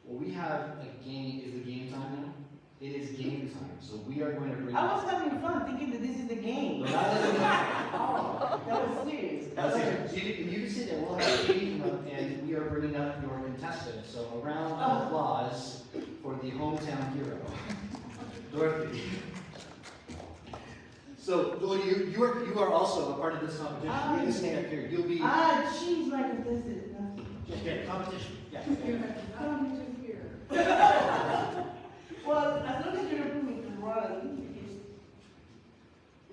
Well, we have a game. Is the game time now? It is game time. So we are going to bring. I was having fun thinking that this is the game. Oh, that was serious. That's it. You can sit there. We'll have Katie come up, and we are bringing up your contestant. So a round of applause for the hometown hero, Dorothy. So, you are also a part of this competition. You're going to stay up here. You'll be. She's my contestant. Okay, competition. Yeah. Well, as long as you don't put me to run.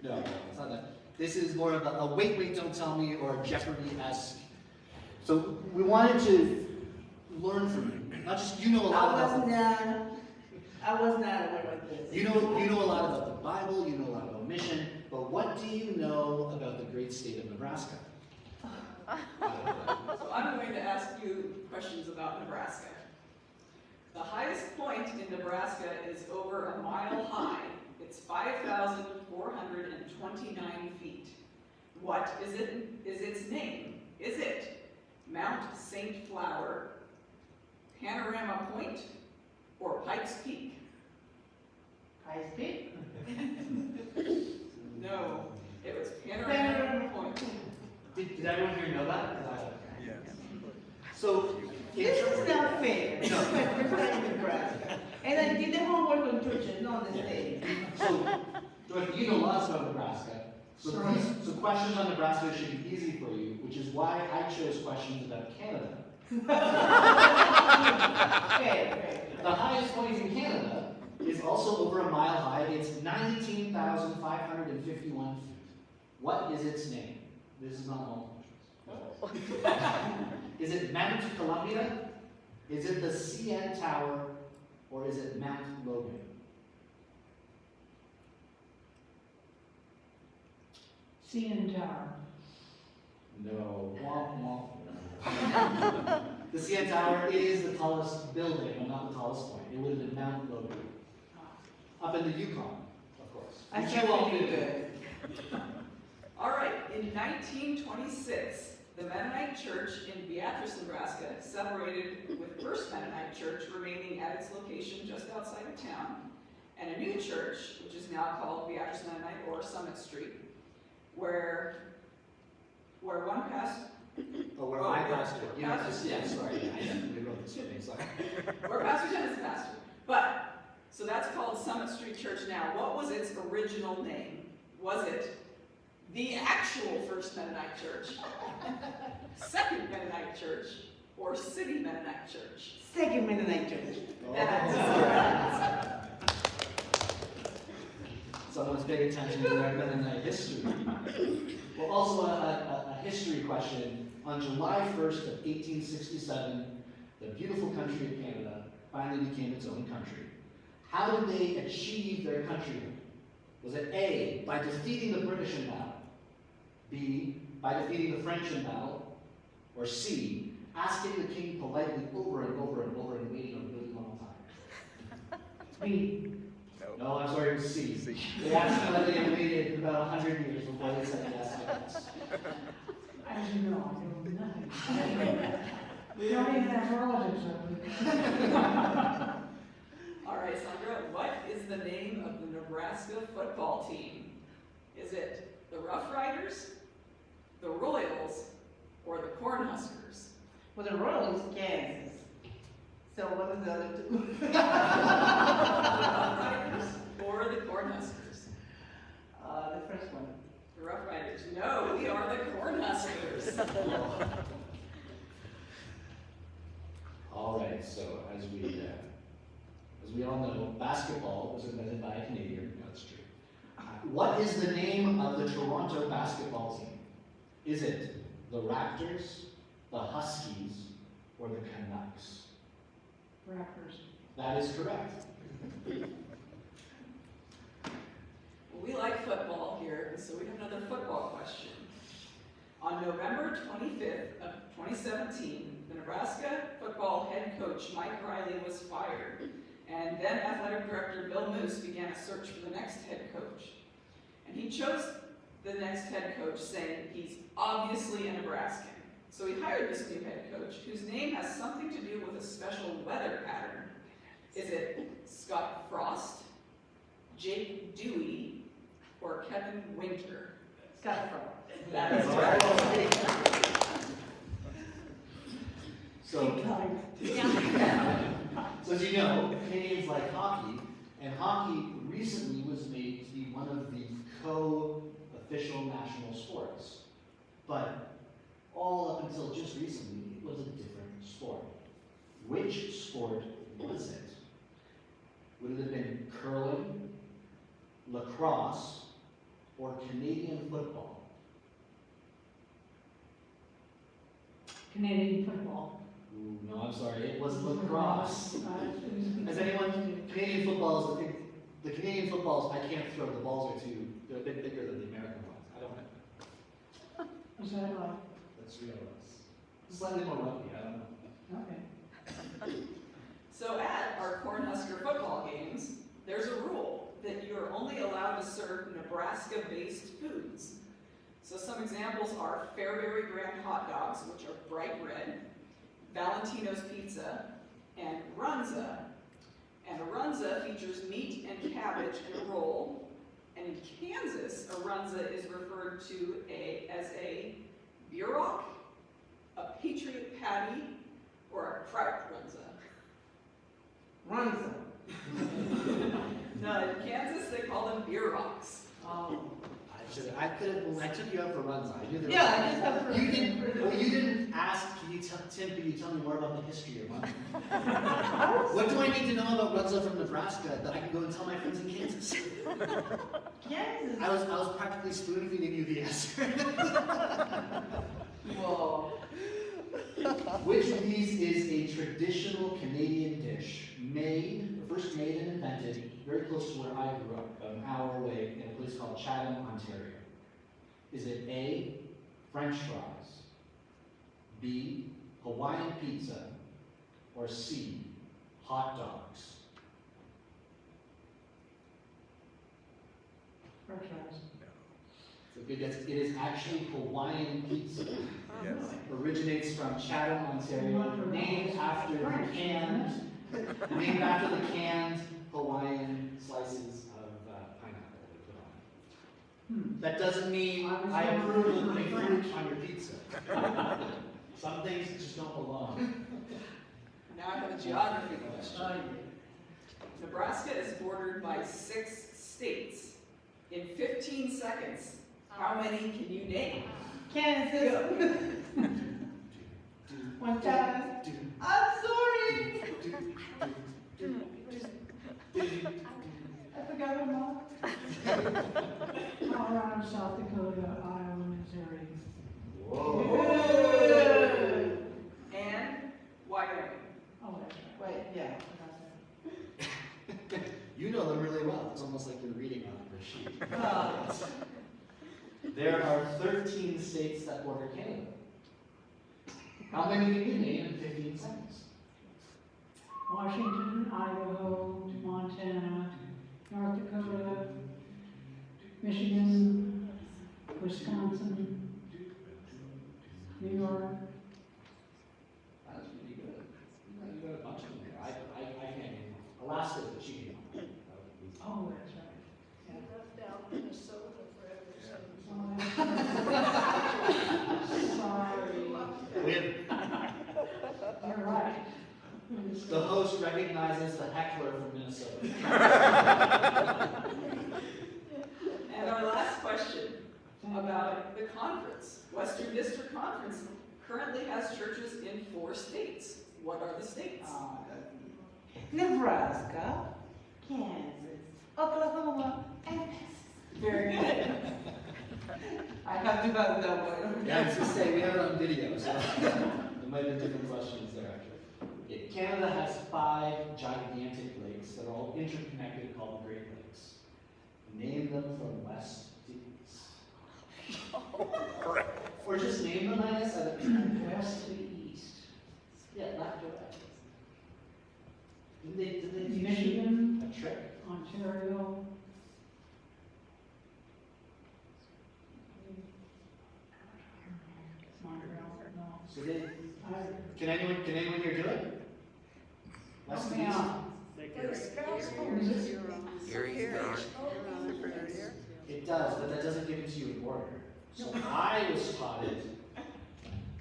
No, it's not that. This is more of a wait, don't tell me, or a Jeopardy-esque. So we wanted to learn from you. Not just you know a lot about. I was not aware of this. You know a lot about the Bible. You know a lot about mission. But what do you know about the great state of Nebraska? So I'm going to ask you questions about Nebraska. The highest point in Nebraska is over a mile high. It's 5,429 feet. What is its name? Is it Mount St. Flower, Panorama Point, or Pikes Peak? Pikes Peak? No, it was Panorama Point. Did everyone here know that? Yes. So, this is not fair. This is my first time in Nebraska. And I did the homework on church and not on the stage. So, Dorothy, you know lots about Nebraska. So, so questions on Nebraska should be easy for you, which is why I chose questions about Canada. Okay. The highest point in Canada is also over a mile high. It's 19,551 feet. What is its name? This is not all questions. Is it Mount Columbia? Is it the CN Tower? Or is it Mount Logan? CN Tower. No. Womp womp. The CN Tower is the tallest building, but not the tallest point. It would have been Mount Logan. Up in the Yukon, of course. I Which felt you all really did. good. All right, in 1926, the Mennonite Church in Beatrice, Nebraska, separated with First Mennonite Church remaining at its location just outside of town, and a new church, which is now called Beatrice Mennonite or Summit Street, where one pastor. Where my pastor. Sorry. We wrote this name, sorry. Where Pastor Tim is the pastor. But, so that's called Summit Street Church now. What was its original name? Was it the actual First Mennonite Church, Second Mennonite Church, or City Mennonite Church? Second Mennonite Church. That's Someone's paying attention to their Mennonite history. Well, also a history question. On July 1st of 1867, the beautiful country of Canada finally became its own country. How did they achieve their countryhood? Was it A, by defeating the British in battle? B, by defeating the French in battle? Or C, asking the king politely over and over and over and waiting a really long time? B. No, I'm sorry, it was C. They asked politely and waited about 100 years before they said yes to us. As you know, I don't know. We don't even have relatives. All right, Sandra, what is the name of the Nebraska football team? Is it the Rough Riders, the Royals, or the Cornhuskers? Well, the Royal is Kansas. So what are the other two? The Rough Riders or the Cornhuskers? The first one. The Rough Riders. No, we are the Cornhuskers. All right, so as we all know, basketball was invented by a Canadian. That's true. What is the name of the Toronto basketball team? Is it the Raptors, the Huskies, or the Canucks? Rappers. That is correct. Well, we like football here, so we have another football question. On November 25th of 2017, the Nebraska football head coach Mike Riley was fired, and then athletic director Bill Moose began a search for the next head coach. And he chose the next head coach, saying he's obviously a Nebraskan. So he hired this new head coach, whose name has something to do with a special weather pattern Is it Scott Frost, Jake Dewey, or Kevin Winter? Scott Frost. That is right. So, so as you know, Canadians like hockey, and hockey recently was made to be one of the co-official national sports. But all up until just recently, it was a different sport. Which sport was it? Would it have been curling, lacrosse, or Canadian football? Canadian football. Ooh, no, I'm sorry, it was lacrosse. Has anyone, Canadian footballs, the Canadian footballs, I can't throw, the balls are they're a bit bigger than the American ones. I don't know. Is that right? That's real. Slightly more rugby, I don't know. Okay. So at our Cornhusker football games, there's a rule that you are only allowed to serve Nebraska-based foods. So some examples are Fairbury Grand hot dogs, which are bright red, Valentino's pizza, and runza. And a runza features meat and cabbage in a roll. And in Kansas, a runza is referred to as a burok, a patriot patty, or a kraut runza. Runza. No, in Kansas, they call them buroks. Oh. I could have, when I took you out for runs, I knew there Yeah, I just have you didn't, well, you didn't ask, Tim, can you tell me more about the history of Runza? What do I need to know about Runza from Nebraska that I can go and tell my friends in Kansas? Kansas. I was practically spoon feeding you the answer. Whoa. Which of these is a traditional Canadian dish first made and invented very close to where I grew up, about an hour away in a place called Chatham, Ontario? Is it A, French fries, B, Hawaiian pizza, or C, hot dogs? French fries. So good guess. It is actually Hawaiian pizza. Originates from Chatham, Ontario, named after the canned Hawaiian slices of pineapple they put on. That doesn't mean I approve of putting fruit on your pizza. Some things just don't belong. Now I have a geography question. Nebraska is bordered by 6 states. In 15 seconds, how many can you name? Kansas. One time. I'm sorry. I forgot my mom. Colorado, South Dakota, Iowa, Missouri. Whoa. And Wyoming. Oh, that's right. Wait, yeah. You know them really well. It's almost like you're reading on the sheet. Oh. There are 13 states that border Canada. How many can you name in 15 seconds? Washington, Idaho, Montana, North Dakota, Michigan, Wisconsin, New York. That's pretty good. You got a bunch of them here. I can't name them. Alaska, but she can name them. Oh, that's right. You left out Minnesota forever. Sorry. We have, You're right. the host recognizes the heckler from Minnesota. And our last question about the conference. Western District Conference currently has churches in 4 states. What are the states? Nebraska, Kansas, Oklahoma, and Texas. Very good. I have to have that one. Yeah, I was going to say, we have it on video, so there might be different questions there, actually. Yeah, Canada has 5 gigantic lakes that are all interconnected called the Great Lakes. Name them from west to east. Or just name them, I guess. West to east. Yeah, left or right. Did they teach you Michigan, a trick? Ontario, Montreal, no. So they, can anyone here do it? West to east? It does, but that doesn't give it to you in order. So I was taught it.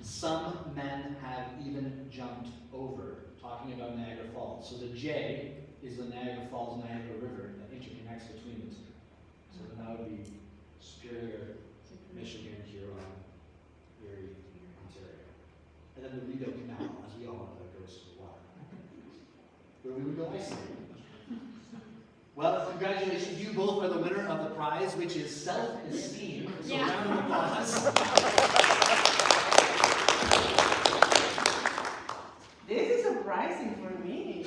Some men have even jumped over, talking about Niagara Falls. So the J is the Niagara Falls, Niagara River that interconnects between the two. So then that would be Superior, Michigan, Huron, Erie, Ontario. And then the Rideau Canal, as we all know, that goes to the water. Where we would go ice skating. Well, congratulations, you both are the winner of the prize, which is self-esteem. So round of applause. This is surprising for me.